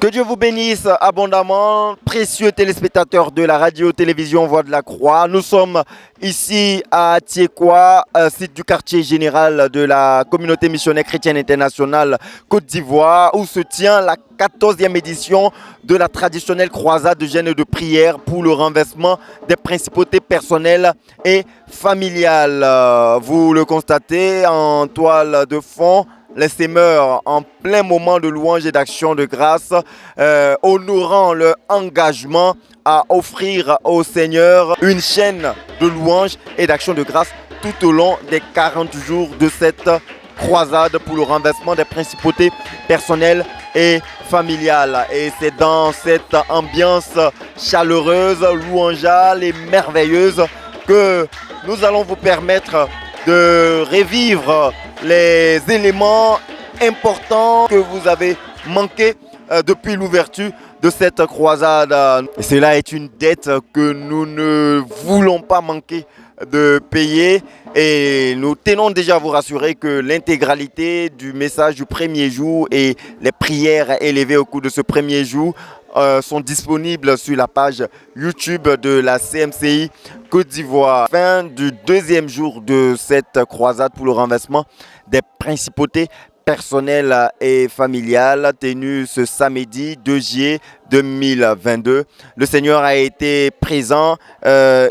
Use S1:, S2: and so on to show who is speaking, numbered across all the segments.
S1: Que Dieu vous bénisse abondamment, précieux téléspectateurs de la radio-télévision Voix de la Croix. Nous sommes ici à Tiekwa, site du quartier général de la communauté missionnaire chrétienne internationale Côte d'Ivoire, où se tient la 14e édition de la traditionnelle croisade de jeûne et de prière pour le renversement des principautés personnelles et familiales. Vous le constatez en toile de fond. Les semeurs en plein moment de louange et d'action de grâce, honorant leur engagement à offrir au Seigneur une chaîne de louange et d'action de grâce tout au long des 40 jours de cette croisade pour le renversement des principautés personnelles et familiales. Et c'est dans cette ambiance chaleureuse, louangeale et merveilleuse que nous allons vous permettre de revivre les éléments importants que vous avez manqués depuis l'ouverture de cette croisade. Et cela est une dette que nous ne voulons pas manquer de payer, et nous tenons déjà à vous rassurer que l'intégralité du message du premier jour et les prières élevées au cours de ce premier jour sont disponibles sur la page YouTube de la CMCI Côte d'Ivoire. Fin du deuxième jour de cette croisade pour le renversement des principautés personnelles et familiales tenue ce samedi 2 juillet 2022. Le Seigneur a été présent,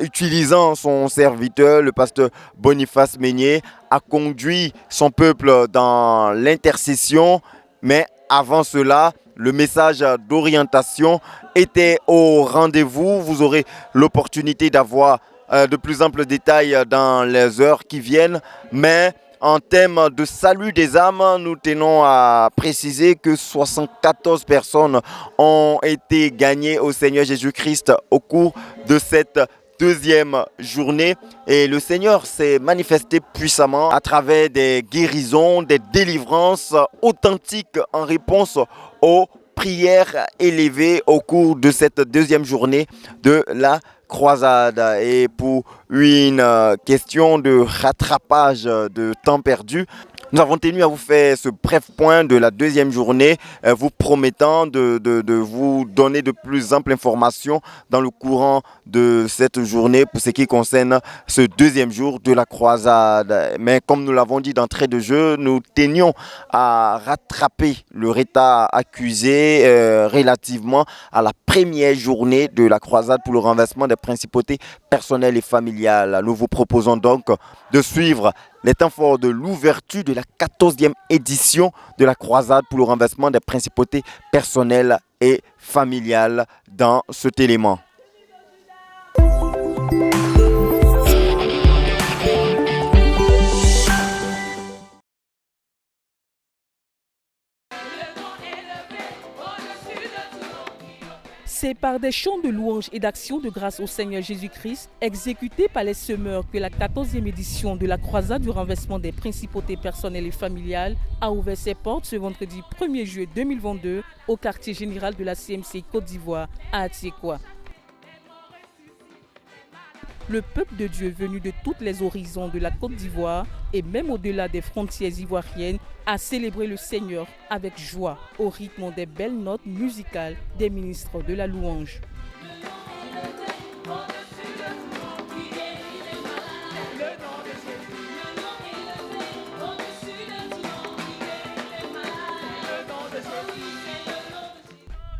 S1: utilisant son serviteur, le pasteur Boniface Meignier, a conduit son peuple dans l'intercession, mais avant cela, le message d'orientation était au rendez-vous. Vous aurez l'opportunité d'avoir de plus amples détails dans les heures qui viennent. Mais en thème de salut des âmes, nous tenons à préciser que 74 personnes ont été gagnées au Seigneur Jésus-Christ au cours de cette deuxième journée, et le Seigneur s'est manifesté puissamment à travers des guérisons, des délivrances authentiques en réponse aux prières élevées au cours de cette deuxième journée de la croisade. Et pour une question de rattrapage de temps perdu, nous avons tenu à vous faire ce bref point de la deuxième journée, vous promettant de vous donner de plus amples informations dans le courant de cette journée pour ce qui concerne ce deuxième jour de la croisade. Mais comme nous l'avons dit d'entrée de jeu, nous tenions à rattraper le retard accusé relativement à la première journée de la croisade pour le renversement des principautés personnelles et familiales. Nous vous proposons donc de suivre les temps forts de l'ouverture de la 14e édition de la croisade pour le renversement des principautés personnelles et familiales dans cet élément.
S2: C'est par des chants de louange et d'action de grâce au Seigneur Jésus-Christ, exécutés par les semeurs, que la 14e édition de la croisade du renversement des principautés personnelles et familiales a ouvert ses portes ce vendredi 1er juillet 2022 au quartier général de la CMCI Côte d'Ivoire à Tiekwa. Le peuple de Dieu venu de tous les horizons de la Côte d'Ivoire et même au-delà des frontières ivoiriennes a célébré le Seigneur avec joie au rythme des belles notes musicales des ministres de la louange.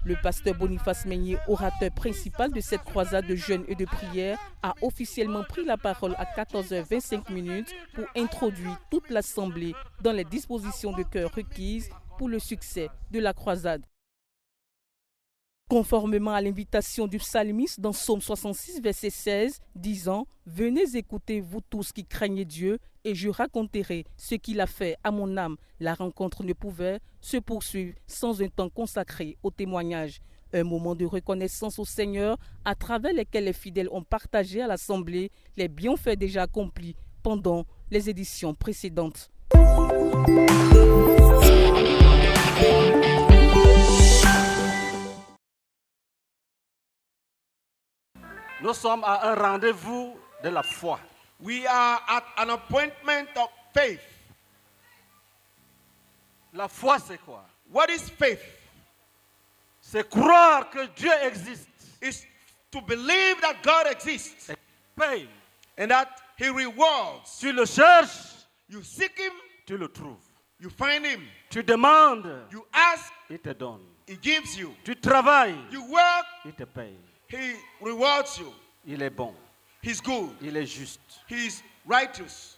S2: Le pasteur Boniface Meignier, orateur principal de cette croisade de jeûne et de prière, a officiellement pris la parole à 14h25 pour introduire toute l'assemblée dans les dispositions de cœur requises pour le succès de la croisade. Conformément à l'invitation du psalmiste dans Psaume 66, verset 16, disant « Venez écouter, vous tous qui craignez Dieu, et je raconterai ce qu'il a fait à mon âme. » La rencontre ne pouvait se poursuivre sans un temps consacré au témoignage. Un moment de reconnaissance au Seigneur à travers lequel les fidèles ont partagé à l'Assemblée les bienfaits déjà accomplis pendant les éditions précédentes.
S3: Nous sommes à un rendez-vous de la foi.
S4: We are at an appointment of faith.
S3: La foi, c'est quoi?
S4: What is faith?
S3: c'est croire que Dieu existe.
S4: is to believe that God exists
S3: Paye.
S4: and that He rewards.
S3: Tu le cherches,
S4: You seek Him,
S3: tu le trouves.
S4: you find Him.
S3: Tu demandes,
S4: You ask,
S3: il te donne.
S4: He gives you.
S3: Tu travailles,
S4: You work,
S3: il te paye.
S4: He rewards you.
S3: Il est bon,
S4: He's good.
S3: il est juste.
S4: He's righteous.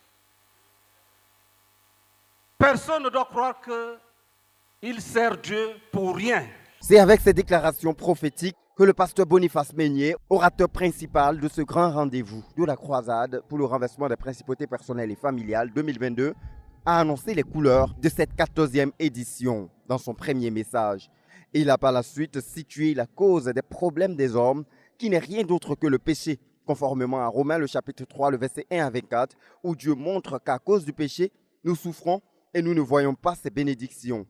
S3: Personne ne doit croire qu'il sert Dieu pour rien.
S1: C'est avec ces déclarations prophétiques que le pasteur Boniface Meignier, orateur principal de ce grand rendez-vous de la croisade pour le renversement des principautés personnelles et familiales 2022, a annoncé les couleurs de cette 14e édition dans son premier message. Et il a par la suite situé la cause des problèmes des hommes, qui n'est rien d'autre que le péché, conformément à Romains le chapitre 3, le verset 1 à 24, où Dieu montre qu'à cause du péché, nous souffrons et nous ne voyons pas ses bénédictions.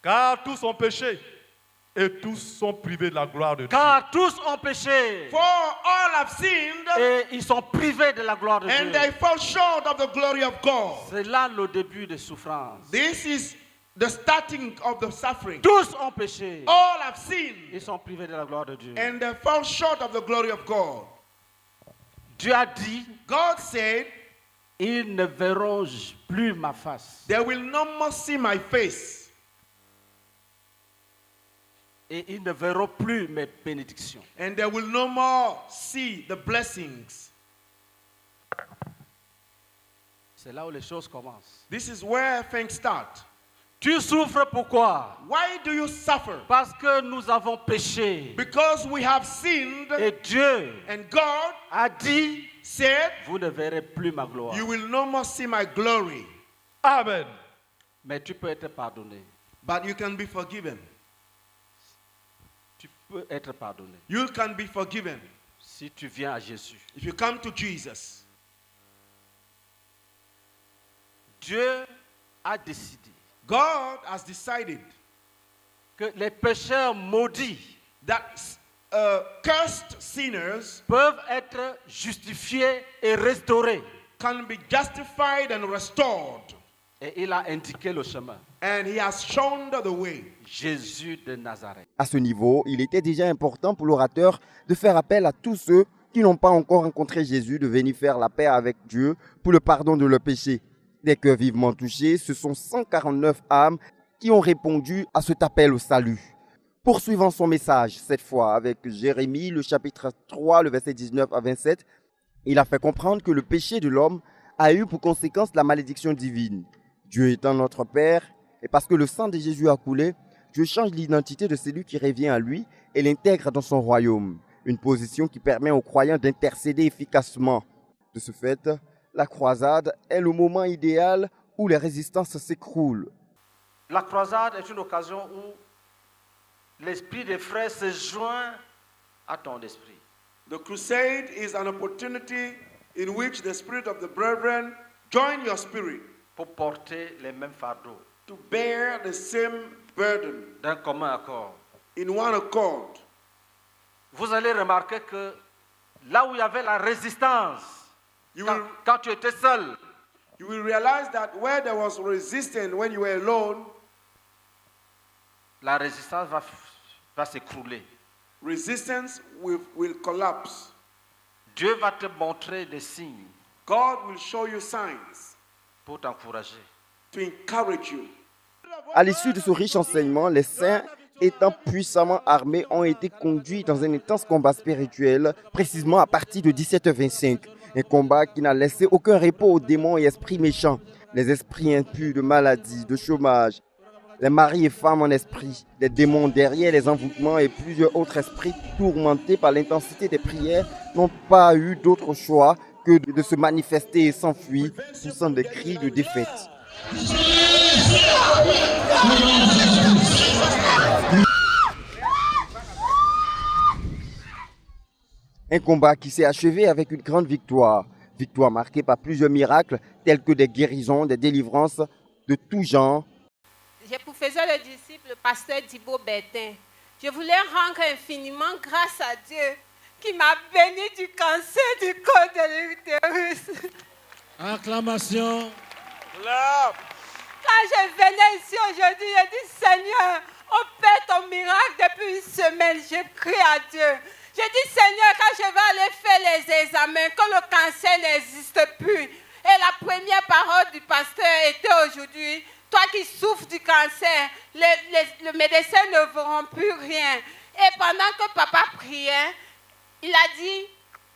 S5: Car tous ont péché et tous sont privés de la gloire de Dieu.
S3: Car tous ont péché
S4: For all have sinned
S3: et ils sont privés de la gloire de
S4: and
S3: Dieu.
S4: they fall short of the glory of God.
S3: C'est là le début des souffrances.
S4: This is the starting of the suffering.
S3: Tous ont péché.
S4: All have sinned
S3: Ils sont privés de la gloire de Dieu.
S4: and they fall short of the glory of God.
S3: Dieu a dit,
S4: God said,
S3: ils ne verront plus ma face.
S4: they will no more see my face
S3: Et ils ne verront plus mes bénédictions.
S4: and they will no more see the blessings.
S3: C'est là où les choses commencent.
S4: This is where things start.
S3: Tu souffres pourquoi?
S4: Why do you suffer?
S3: Parce que nous avons péché.
S4: Because we have sinned
S3: Et Dieu
S4: and God
S3: a dit,
S4: said,
S3: vous ne verrez plus ma gloire.
S4: you will no more see my glory,
S5: Amen.
S3: Mais tu peux être pardonné.
S4: but you can be forgiven.
S3: Tu peux être pardonné.
S4: You can be forgiven
S3: Si tu viens à Jésus.
S4: if you come to Jesus.
S3: Dieu a décidé
S4: God has decided
S3: que les pécheurs maudits
S4: that cursed sinners
S3: peuvent être justifiés et restaurés.
S4: can be justified and restored.
S3: Et il a indiqué le chemin.
S4: And He has shown the way.
S3: Jésus de Nazareth.
S1: À ce niveau, il était déjà important pour l'orateur de faire appel à tous ceux qui n'ont pas encore rencontré Jésus de venir faire la paix avec Dieu pour le pardon de leurs péchés. Des cœurs vivement touchés, ce sont 149 âmes qui ont répondu à cet appel au salut. Poursuivant son message, cette fois avec Jérémie, le chapitre 3, le verset 19 à 27, il a fait comprendre que le péché de l'homme a eu pour conséquence la malédiction divine. Dieu étant notre Père, et parce que le sang de Jésus a coulé, Dieu change l'identité de celui qui revient à lui et l'intègre dans son royaume. Une position qui permet aux croyants d'intercéder efficacement. De ce fait, la croisade est le moment idéal où les résistances s'écroulent.
S3: La croisade est une occasion où l'esprit des frères se joint à ton esprit.
S4: The crusade is an opportunity in which the spirit of the brethren join your spirit
S3: Pour porter les mêmes fardeaux
S4: to bear the same burden
S3: d'un commun accord.
S4: in one accord.
S3: Vous allez remarquer que là où il y avait la résistance,
S4: You
S3: quand,
S4: will,
S3: quand tu étais seul,
S4: you will realize that where there was resistance when you were alone,
S3: la résistance va s'écrouler.
S4: resistance will collapse.
S3: Dieu va te montrer des signes
S4: God will show you signs
S3: pour t'encourager.
S4: to encourage you.
S1: À l'issue de ce riche enseignement, les saints, étant puissamment armés, ont été conduits dans un intense combat spirituel, précisément à partir de 17h25. Un combat qui n'a laissé aucun repos aux démons et esprits méchants, les esprits impurs de maladie, de chômage, les maris et femmes en esprit, les démons derrière les envoûtements et plusieurs autres esprits tourmentés par l'intensité des prières n'ont pas eu d'autre choix que de se manifester et s'enfuir, poussant des cris de défaite. Un combat qui s'est achevé avec une grande victoire. Victoire marquée par plusieurs miracles tels que des guérisons, des délivrances de tout genre.
S6: J'ai pour faisais le disciple le pasteur Thibaut Bertin. Je voulais rendre infiniment grâce à Dieu qui m'a béni du cancer du col de l'utérus.
S7: Acclamation.
S6: Quand je venais ici aujourd'hui, j'ai dit Seigneur, on fait ton miracle depuis une semaine. J'ai crié à Dieu. J'ai dit, Seigneur, quand je vais aller faire les examens, que le cancer n'existe plus. Et la première parole du pasteur était aujourd'hui, toi qui souffres du cancer, les médecins ne verront plus rien. Et pendant que papa priait, il a dit,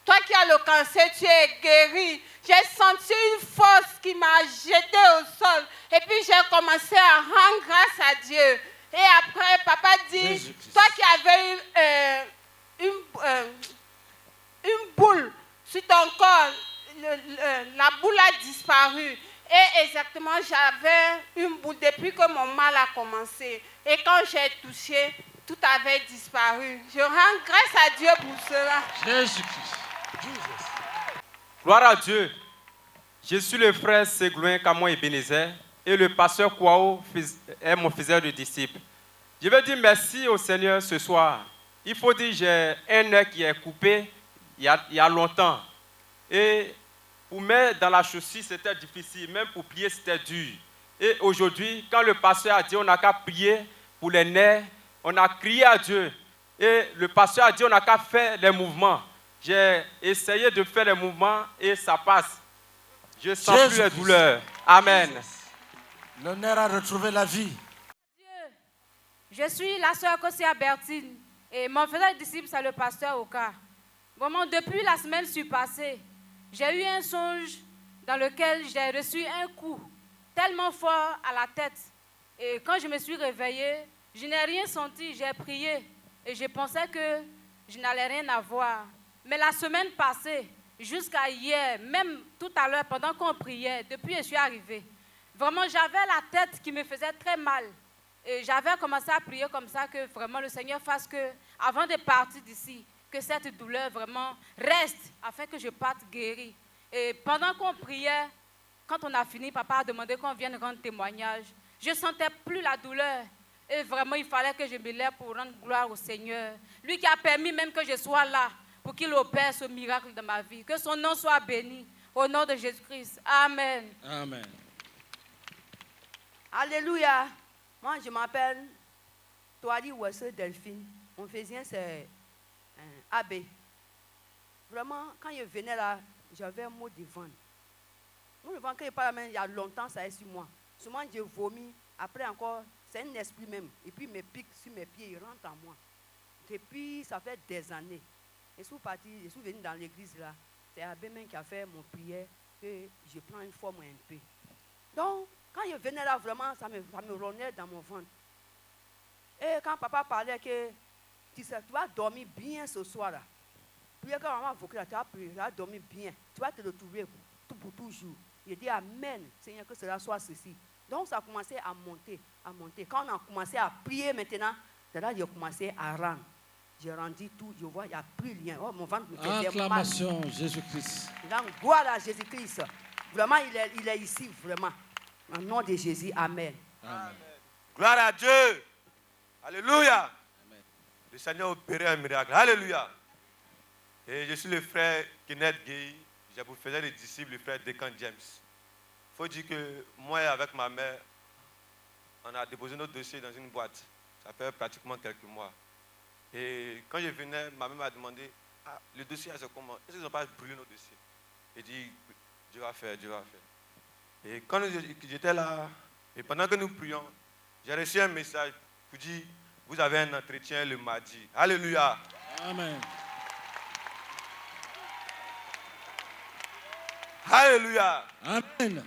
S6: toi qui as le cancer, tu es guéri. J'ai senti une force qui m'a jeté au sol. Et puis j'ai commencé à rendre grâce à Dieu. Et après, papa dit, toi qui avais une boule sur ton corps, la boule a disparu. Et exactement, j'avais une boule depuis que mon mal a commencé. Et quand j'ai touché, tout avait disparu. Je rends grâce à Dieu pour cela.
S7: Jésus-Christ.
S8: Gloire à Dieu. Je suis le frère Séglouin Camon Ebenezer et le pasteur Kouao est mon faiseur de disciples. Je veux dire merci au Seigneur ce soir. Il faut dire j'ai un œil qui est coupé il y a longtemps. Et pour mettre dans la chaussure, c'était difficile. Même pour plier, c'était dur. Et aujourd'hui, quand le pasteur a dit on n'a qu'à prier pour les nerfs, on a crié à Dieu. Et le pasteur a dit on n'a qu'à faire les mouvements. J'ai essayé de faire les mouvements et ça passe. Je sens plus les douleurs. Amen.
S7: Le nerf a retrouvé la vie.
S9: Je suis la sœur Kosia Bertine et mon frère disciple, c'est le pasteur Oka. Vraiment, depuis la semaine passée, j'ai eu un songe dans lequel j'ai reçu un coup tellement fort à la tête. Et quand je me suis réveillée, je n'ai rien senti, j'ai prié et je pensais que je n'allais rien avoir. Mais la semaine passée, jusqu'à hier, même tout à l'heure, pendant qu'on priait, depuis que je suis arrivée, vraiment j'avais la tête qui me faisait très mal. Et j'avais commencé à prier comme ça que vraiment le Seigneur fasse que, avant de partir d'ici, que cette douleur vraiment reste afin que je parte guéri. Et pendant qu'on priait, quand on a fini, papa a demandé qu'on vienne rendre témoignage. Je ne sentais plus la douleur. Et vraiment, il fallait que je me lève pour rendre gloire au Seigneur. Lui qui a permis même que je sois là pour qu'il opère ce miracle dans ma vie. Que son nom soit béni. Au nom de Jésus-Christ. Amen.
S7: Amen.
S10: Alléluia. Moi, je m'appelle Toari Wesse Delphine. Mon faisien, c'est Abbé. Vraiment, quand je venais là, j'avais un mot de ventre. Mon ventre, quand je parle même, il y a longtemps, ça est sur moi. Souvent, je vomis. Après encore, c'est un esprit même. Et puis, il me pique sur mes pieds, il rentre en moi. Depuis, ça fait des années. Je suis parti, je suis venu dans l'église là. C'est Abbé même qui a fait mon prière que je prends une forme un peu. Donc, quand je venais là, vraiment, ça me ronnait dans mon ventre. Et quand papa parlait que tu vas dormir bien ce soir-là. Puis quand maman a là, tu vas dormir bien. Tu vas te retrouver pour toujours. Je dis Amen, Seigneur, que cela soit ceci. Donc ça a commencé à monter, à monter. Quand on a commencé à prier maintenant, c'est là que j'ai commencé à rendre. J'ai rendu tout, je vois, il n'y a plus rien. Oh, mon ventre me faisait mal.
S7: Acclamation, Jésus-Christ.
S10: Donc, gloire à Jésus-Christ. Vraiment, il est ici, vraiment. Au nom de Jésus, Amen.
S7: Amen.
S11: Gloire à Dieu. Alléluia. Amen. Le Seigneur a opéré un miracle. Alléluia. Et je suis le frère Kenneth Gueye. Je vous faisais le disciple, le frère Decan James. Il faut dire que moi, avec ma mère, on a déposé notre dossier dans une boîte. Ça fait pratiquement quelques mois. Et quand je venais, ma mère m'a demandé, le dossier, c'est comment? Est-ce qu'ils n'ont pas brûlé nos dossiers? J'ai dit, Dieu va faire, Dieu va faire. Et quand j'étais là, et pendant que nous prions, j'ai reçu un message pour dire, vous avez un entretien le mardi. Alléluia.
S7: Amen.
S11: Alléluia.
S7: Amen.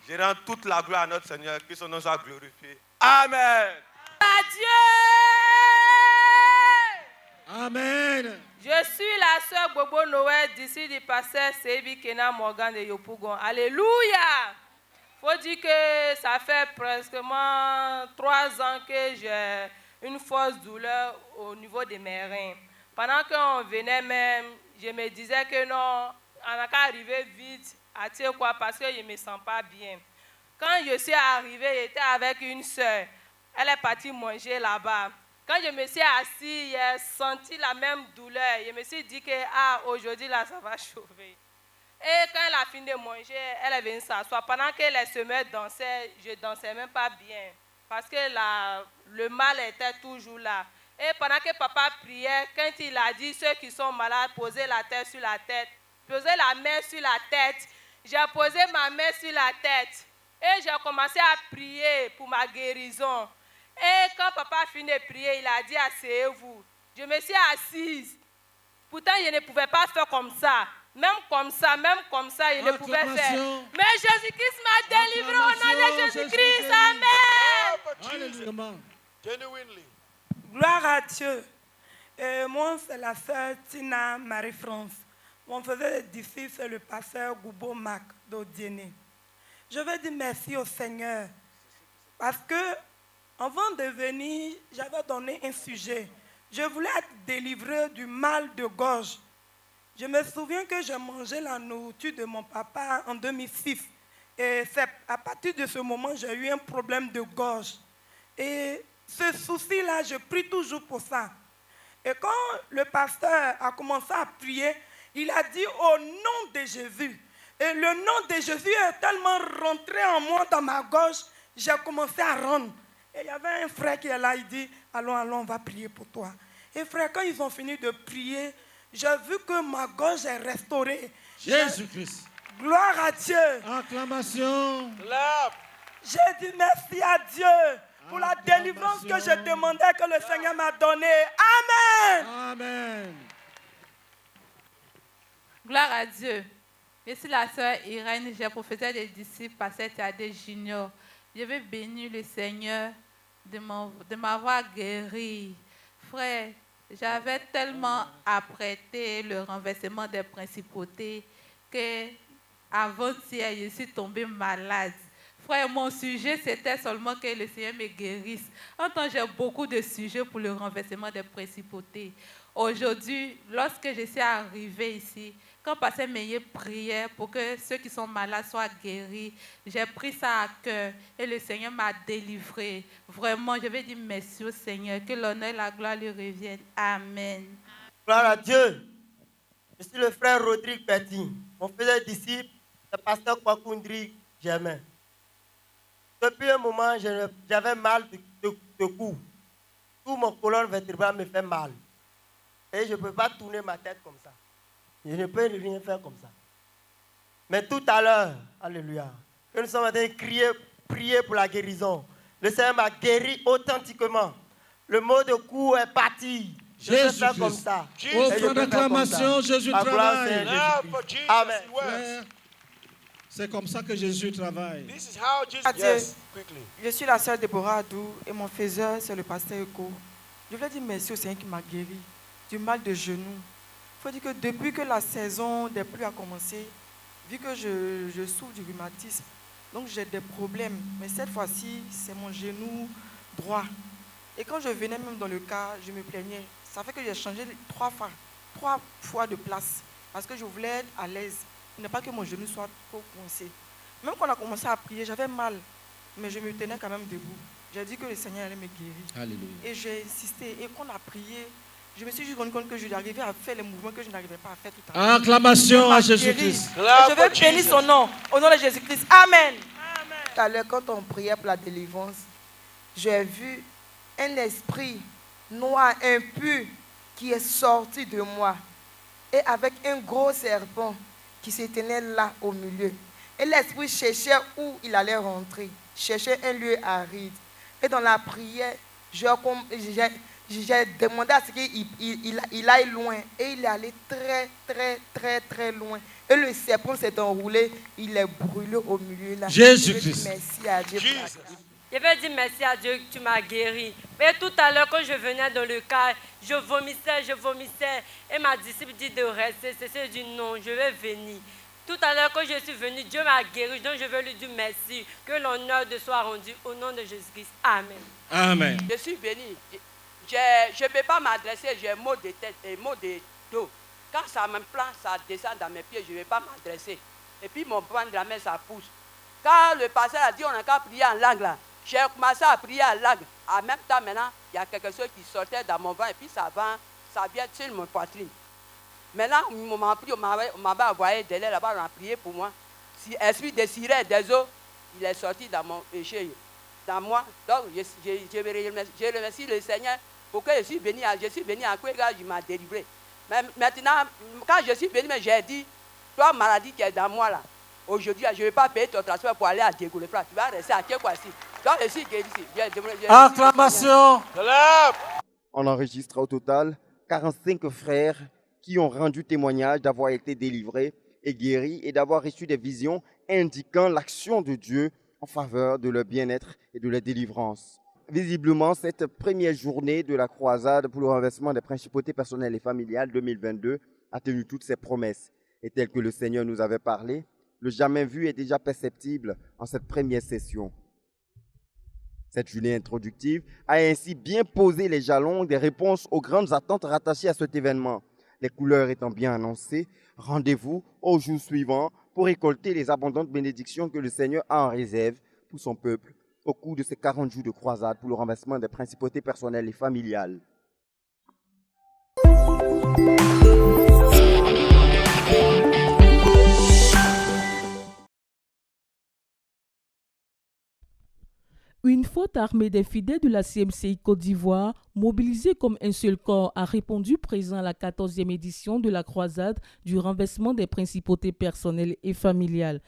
S11: Je rends toute la gloire à notre Seigneur, que son nom soit glorifié. Amen.
S6: Adieu.
S7: Amen.
S6: Je suis la sœur Bobo Noël, d'ici du pasteur Sebi Kena Morgan de Yopougon. Alléluia. Faut dire que ça fait presque 3 ans que j'ai une forte douleur au niveau de mes reins. Pendant qu'on venait même, je me disais que non, on n'a qu'à arriver vite à Tiekwa parce que je ne me sens pas bien. Quand je suis arrivée, j'étais avec une sœur. Elle est partie manger là-bas. Quand je me suis assise, j'ai senti la même douleur. Je me suis dit que aujourd'hui, là, ça va chauffer. Et quand elle a fini de manger, elle est venue s'asseoir. Pendant que les semeurs dansaient, je ne dansais même pas bien. parce que le mal était toujours là. Et pendant que papa priait, quand il a dit ceux qui sont malades, posez la tête sur la tête, posez la main sur la tête, j'ai posé ma main sur la tête et j'ai commencé à prier pour ma guérison. Et quand papa a fini de prier, il a dit asseyez-vous. Je me suis assise. Pourtant, je ne pouvais pas faire comme ça. Même comme ça, je ne pouvais faire. Mais Jésus-Christ m'a délivré au nom de Jésus-Christ. Amen.
S12: Gloire à Dieu. Moi, c'est la sœur Tina Marie-France. Mon frère d'ici, c'est le pasteur Goubo Mac d'Odiéné. Je veux dire merci au Seigneur. Parce que, avant de venir, j'avais donné un sujet. Je voulais être délivré du mal de gorge. Je me souviens que j'ai mangé la nourriture de mon papa en 2006. Et c'est à partir de ce moment, j'ai eu un problème de gorge. Et ce souci-là, je prie toujours pour ça. Et quand le pasteur a commencé à prier, il a dit au nom de Jésus. Et le nom de Jésus est tellement rentré en moi, dans ma gorge, j'ai commencé à rendre. Et il y avait un frère qui est là, il dit, allons, on va prier pour toi. Et frère, quand ils ont fini de prier, j'ai vu que ma gorge est restaurée.
S7: Jésus-Christ.
S12: Gloire à Dieu.
S7: Acclamation.
S12: J'ai dit merci à Dieu pour la délivrance que je demandais que le Seigneur m'a donnée. Amen.
S7: Amen.
S13: Gloire à Dieu. Je suis la sœur Irène, j'ai professeur des disciples, pasteur Théadé Junior. Je veux bénir le Seigneur de m'avoir guéri. Frère, j'avais tellement apprêté le renversement des principautés que avant-hier, je suis tombée malade. Frère, mon sujet, c'était seulement que le Seigneur me guérisse. En tant que j'ai beaucoup de sujets pour le renversement des principautés. Aujourd'hui, lorsque je suis arrivée ici, quand Pasteur Meillet priait pour que ceux qui sont malades soient guéris, j'ai pris ça à cœur et le Seigneur m'a délivré. Vraiment, je vais dire merci au Seigneur, que l'honneur et la gloire lui reviennent. Amen.
S14: Gloire à Dieu. Je suis le frère Rodrigue Petit. Mon frère disciple, le pasteur Kwakundri Germain. Depuis un moment, j'avais mal de cou. Tout mon colonne vertébrale me fait mal. Et je ne peux pas tourner ma tête comme ça. Je ne peux rien faire comme ça. Mais tout à l'heure, alléluia, que nous sommes en train de prier pour la guérison. Le Seigneur m'a guéri authentiquement. Le mot de cou est parti. Je peux faire comme ça.
S7: Offre d'acclamation, Jésus travaille.
S14: Amen.
S7: C'est comme ça que Jésus travaille.
S15: Je suis la sœur Déborah Adou et mon faiseur, c'est le pasteur Eko. Je voulais dire merci au Seigneur qui m'a guéri du mal de genou. Il faut dire que depuis que la saison des pluies a commencé, vu que je souffre du rhumatisme, donc j'ai des problèmes. Mais cette fois-ci, c'est mon genou droit. Et quand je venais même dans le cas, je me plaignais. Ça fait que j'ai changé trois fois de place parce que je voulais être à l'aise. Il n'est pas que mon genou soit trop coincé. Même quand on a commencé à prier, j'avais mal, mais je me tenais quand même debout. J'ai dit que le Seigneur allait me guérir.
S7: Alléluia.
S15: Et j'ai insisté. Et quand on a prié, je me suis juste rendu compte que j'arrivais à faire les mouvements que je n'arrivais pas à faire tout à l'heure.
S7: Acclamation à Jésus-Christ.
S15: Je veux bénir son nom, au nom de Jésus-Christ. Amen.
S10: Tout à l'heure, quand on priait pour la délivrance, j'ai vu un esprit noir, impur, qui est sorti de moi. Et avec un gros serpent qui se tenait là au milieu. Et l'esprit cherchait où il allait rentrer, cherchait un lieu aride. Et dans la prière, j'ai demandé à ce qu'il aille loin. Et il est allé très loin. Et le serpent s'est enroulé, il est brûlé au milieu là.
S7: Jésus-Christ.
S15: Merci à Dieu.
S16: Je vais dire merci à Dieu que tu m'as guéri. Mais tout à l'heure, quand je venais dans le cas, je vomissais. Et ma disciple dit de rester. C'est dit non, je vais venir. Tout à l'heure, quand je suis venue, Dieu m'a guéri. Donc je veux lui dire merci. Que l'honneur de soit rendu au nom de Jésus-Christ. Amen.
S7: Amen.
S10: Je suis béni. Je ne peux pas m'adresser, j'ai maux de tête et maux de dos. Quand ça me plante, ça descend dans mes pieds, je ne vais pas m'adresser. Et puis mon point de la main, ça pousse. Quand le pasteur a dit on n'a qu'à prier en langue là, j'ai commencé à prier en langue. En même temps, maintenant, il y a quelque chose qui sortait dans mon ventre et puis ça vient sur mon poitrine. Maintenant, on m'a pris, on m'avait envoyé derrière là-bas, on a prié pour moi. Si l'esprit désirait des eaux, il est sorti dans mon échelle. dans moi. Donc, je remercie le Seigneur pour que je suis venu à Kwega, il m'a délivré. Mais maintenant, quand je suis venu, j'ai dit, toi, maladie qui est dans moi là, aujourd'hui, je ne vais pas payer ton transfert pour aller à Diegoulefra. Tu vas rester à Kwega ici. Donc, je suis guéri ici.
S7: Acclamation.
S1: On enregistre au total 45 frères qui ont rendu témoignage d'avoir été délivrés et guéris et d'avoir reçu des visions indiquant l'action de Dieu en faveur de leur bien-être et de leur délivrance. Visiblement, cette première journée de la croisade pour le renversement des principautés personnelles et familiales 2022 a tenu toutes ses promesses. Et tel que le Seigneur nous avait parlé, le jamais vu est déjà perceptible en cette première session. Cette journée introductive a ainsi bien posé les jalons des réponses aux grandes attentes rattachées à cet événement. Les couleurs étant bien annoncées, rendez-vous au jour suivant pour récolter les abondantes bénédictions que le Seigneur a en réserve pour son peuple au cours de ces 40 jours de croisade pour le renversement des principautés personnelles et familiales.
S2: Une forte armée des fidèles de la CMCI Côte d'Ivoire, mobilisée comme un seul corps, a répondu présent à la 14e édition de la croisade du renversement des principautés personnelles et familiales.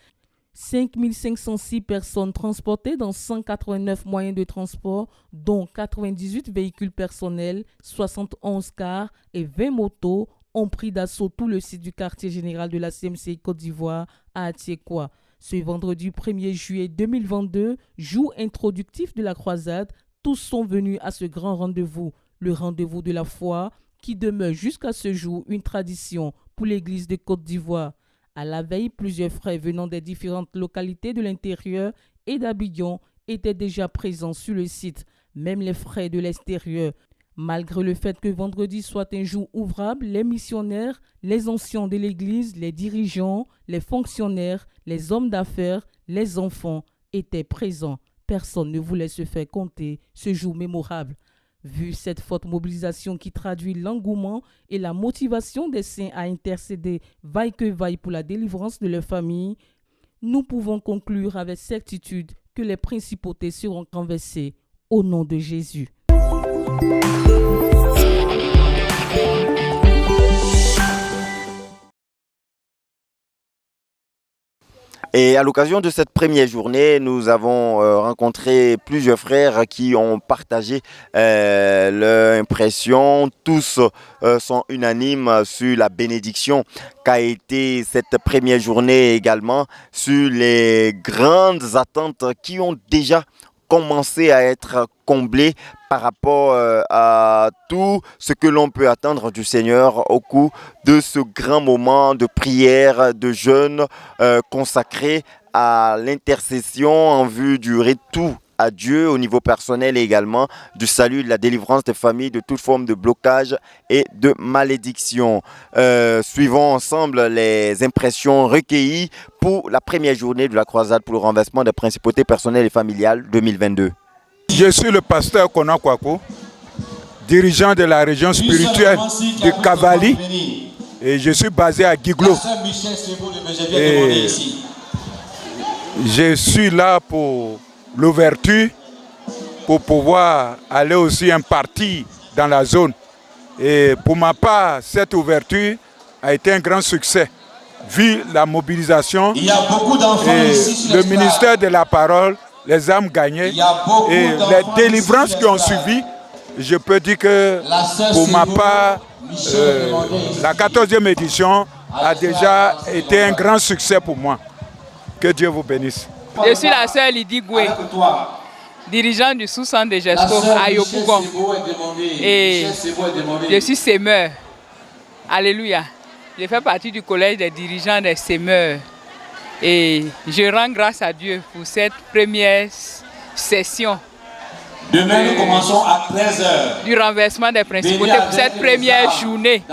S2: 5506 personnes transportées dans 189 moyens de transport, dont 98 véhicules personnels, 71 cars et 20 motos, ont pris d'assaut tout le site du quartier général de la CMCI Côte d'Ivoire à Atiekwa. Ce vendredi 1er juillet 2022, jour introductif de la croisade, tous sont venus à ce grand rendez-vous, le rendez-vous de la foi, qui demeure jusqu'à ce jour une tradition pour l'Église de Côte d'Ivoire. À la veille, plusieurs frères venant des différentes localités de l'intérieur et d'Abidjan étaient déjà présents sur le site, même les frères de l'extérieur. Malgré le fait que vendredi soit un jour ouvrable, les missionnaires, les anciens de l'Église, les dirigeants, les fonctionnaires, les hommes d'affaires, les enfants étaient présents. Personne ne voulait se faire compter ce jour mémorable. Vu cette forte mobilisation qui traduit l'engouement et la motivation des saints à intercéder vaille que vaille pour la délivrance de leur famille, nous pouvons conclure avec certitude que les principautés seront renversées au nom de Jésus.
S1: Et à l'occasion de cette première journée, nous avons rencontré plusieurs frères qui ont partagé leur impression. Tous sont unanimes sur la bénédiction qu'a été cette première journée également, sur les grandes attentes qui ont déjà commencé à être comblées par rapport à tout ce que l'on peut attendre du Seigneur au cours de ce grand moment de prière, de jeûne consacré à l'intercession en vue du retour à Dieu au niveau personnel et également du salut, de la délivrance des familles de toute forme de blocage et de malédiction. Suivons ensemble les impressions recueillies pour la première journée de la croisade pour le renversement des principautés personnelles et familiales 2022.
S17: Je suis le pasteur Kona Kwaku, dirigeant de la région spirituelle de Kavali, et je suis basé à Giglo. Et je suis là pour l'ouverture, pour pouvoir aller aussi impartir dans la zone. Et pour ma part, cette ouverture a été un grand succès, vu la mobilisation. Il y a beaucoup d'enfants ici, le ministère de la parole, les âmes gagnées et les délivrances qui ont suivi. Je peux dire que pour ma part, la 14e édition a déjà été un grand succès pour moi. Que Dieu vous bénisse.
S18: Je suis la sœur Lydie Goué, dirigeante du sous-centre de GESCO à Yopougon. Et je suis sémeur. Alléluia. Je fais partie du collège des dirigeants des sémeurs. Et je rends grâce à Dieu pour cette première session. Demain, nous commençons à 13h. Du renversement des principautés pour cette première journée.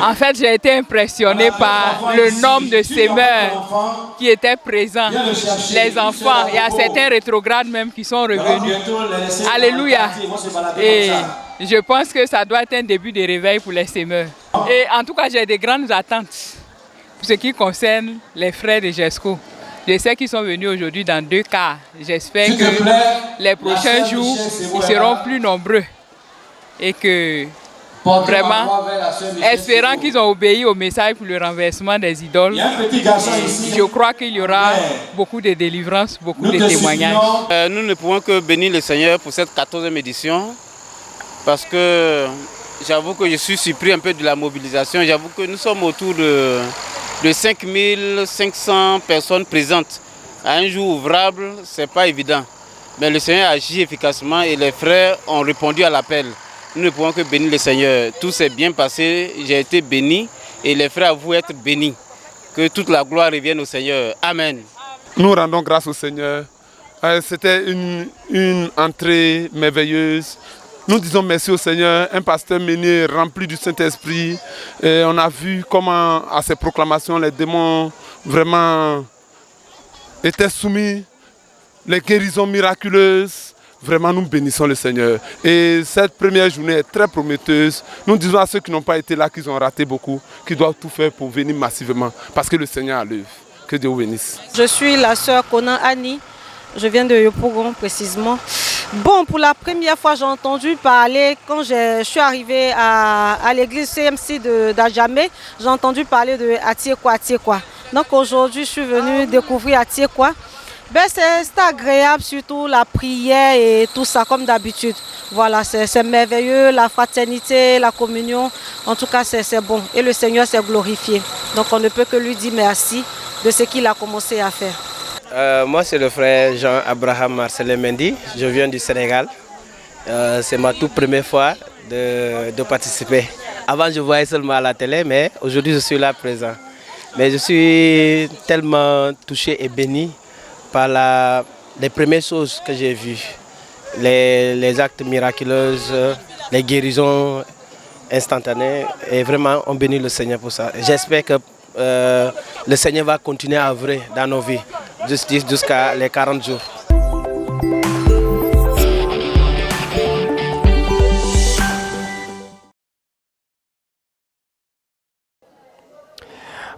S18: En fait, j'ai été impressionné par le nombre de sémeurs qui étaient présents. Les enfants, il y a certains rétrogrades même qui sont revenus. Alléluia. Et je pense que ça doit être un début de réveil pour les sémeurs. Et en tout cas, j'ai de grandes attentes pour ce qui concerne les frères de GESCO. Je sais qu'ils sont venus aujourd'hui dans 2 cas. J'espère que les prochains jours, ils seront plus nombreux. Et que vraiment, espérant qu'ils ont obéi au message pour le renversement des idoles, je crois qu'il y aura beaucoup de délivrances, beaucoup de témoignages.
S19: Nous ne pouvons que bénir le Seigneur pour cette 14e édition, parce que j'avoue que je suis surpris un peu de la mobilisation. J'avoue que nous sommes autour de 5500 personnes présentes. À un jour ouvrable, ce n'est pas évident. Mais le Seigneur agit efficacement et les frères ont répondu à l'appel. Nous ne pouvons que bénir le Seigneur. Tout s'est bien passé, j'ai été béni et les frères avouent être bénis. Que toute la gloire revienne au Seigneur. Amen.
S20: Nous rendons grâce au Seigneur. C'était une entrée merveilleuse. Nous disons merci au Seigneur, un pasteur mené rempli du Saint-Esprit. On a vu comment à ces proclamations les démons vraiment étaient soumis, les guérisons miraculeuses. Vraiment, nous bénissons le Seigneur. Et cette première journée est très prometteuse. Nous disons à ceux qui n'ont pas été là, qu'ils ont raté beaucoup, qu'ils doivent tout faire pour venir massivement, parce que le Seigneur a l'œuvre. Que Dieu vous bénisse.
S21: Je suis la sœur Conan Annie. Je viens de Yopougon précisément. Bon, pour la première fois, j'ai entendu parler, quand je suis arrivée à l'église CMC d'Adjamé, j'ai entendu parler de Atiekwa. Donc aujourd'hui, je suis venue découvrir Atiekwa. Ben, c'est agréable, surtout la prière et tout ça, comme d'habitude. Voilà, c'est merveilleux, la fraternité, la communion. En tout cas, c'est bon. Et le Seigneur s'est glorifié. Donc on ne peut que lui dire merci de ce qu'il a commencé à faire.
S22: Moi, c'est le frère Jean-Abraham Marcelin Mendy. Je viens du Sénégal. C'est ma toute première fois de participer. Avant, je voyais seulement à la télé, mais aujourd'hui, je suis là présent. Mais je suis tellement touché et béni par les premières choses que j'ai vues. Les actes miraculeux, les guérisons instantanées. Et vraiment, on bénit le Seigneur pour ça. J'espère que le Seigneur va continuer à œuvrer dans nos vies jusqu'à les 40 jours.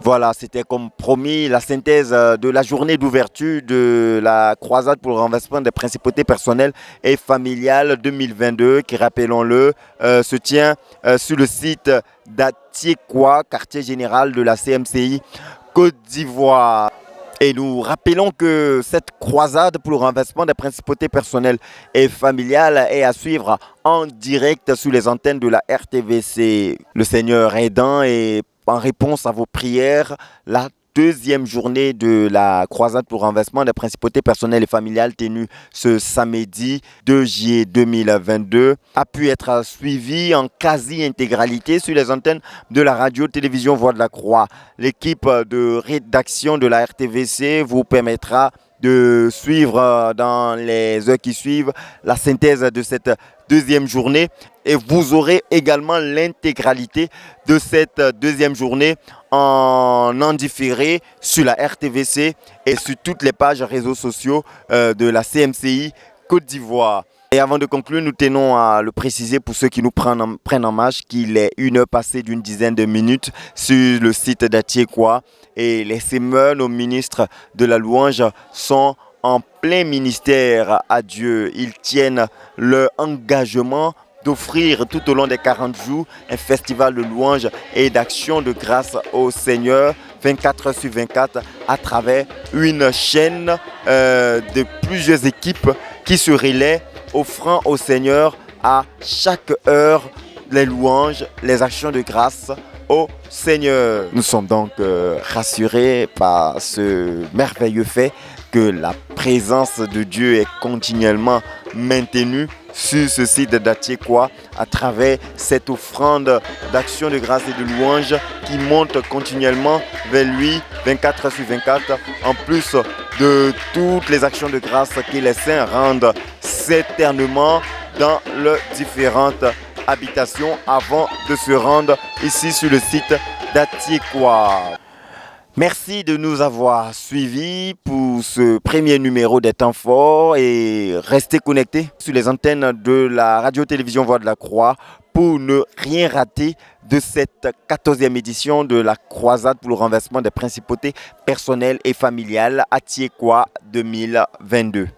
S1: Voilà, c'était comme promis la synthèse de la journée d'ouverture de la croisade pour le renversement des principautés personnelles et familiales 2022 qui, rappelons-le, se tient sur le site d'Atiekwa, quartier général de la CMCI Côte d'Ivoire. Et nous rappelons que cette croisade pour le renversement des principautés personnelles et familiales est à suivre en direct sur les antennes de la RTVC. Le Seigneur aidant et en réponse à vos prières, la deuxième journée de la croisade pour le renversement des principautés personnelles et familiales tenue ce samedi 2 juillet 2022 a pu être suivie en quasi-intégralité sur les antennes de la radio-télévision Voix de la Croix. L'équipe de rédaction de la RTVC vous permettra de suivre dans les heures qui suivent la synthèse de cette deuxième journée et vous aurez également l'intégralité de cette deuxième journée en différé sur la RTVC et sur toutes les pages réseaux sociaux de la CMCI Côte d'Ivoire. Et avant de conclure, nous tenons à le préciser pour ceux qui nous prennent en marche qu'il est 1 heure passée d'une dizaine de minutes sur le site d'Atiekwa et les semeurs, nos ministres de la louange, sont en plein ministère à Dieu. Ils tiennent leur engagement d'offrir tout au long des 40 jours un festival de louange et d'action de grâce au Seigneur 24 heures sur 24 à travers une chaîne de plusieurs équipes qui se relaient, offrant au Seigneur à chaque heure les louanges, les actions de grâce au Seigneur. Nous sommes donc rassurés par ce merveilleux fait que la présence de Dieu est continuellement maintenue sur ce site d'Atiekwa à travers cette offrande d'action de grâce et de louange qui monte continuellement vers lui 24 heures sur 24, en plus de toutes les actions de grâce que les saints rendent certainement dans leurs différentes habitations avant de se rendre ici sur le site d'Atiekwa. Merci de nous avoir suivis pour ce premier numéro des Temps Forts et restez connectés sur les antennes de la radio-télévision Voix de la Croix pour ne rien rater de cette 14e édition de la croisade pour le renversement des principautés personnelles et familiales à Tiekwa 2022.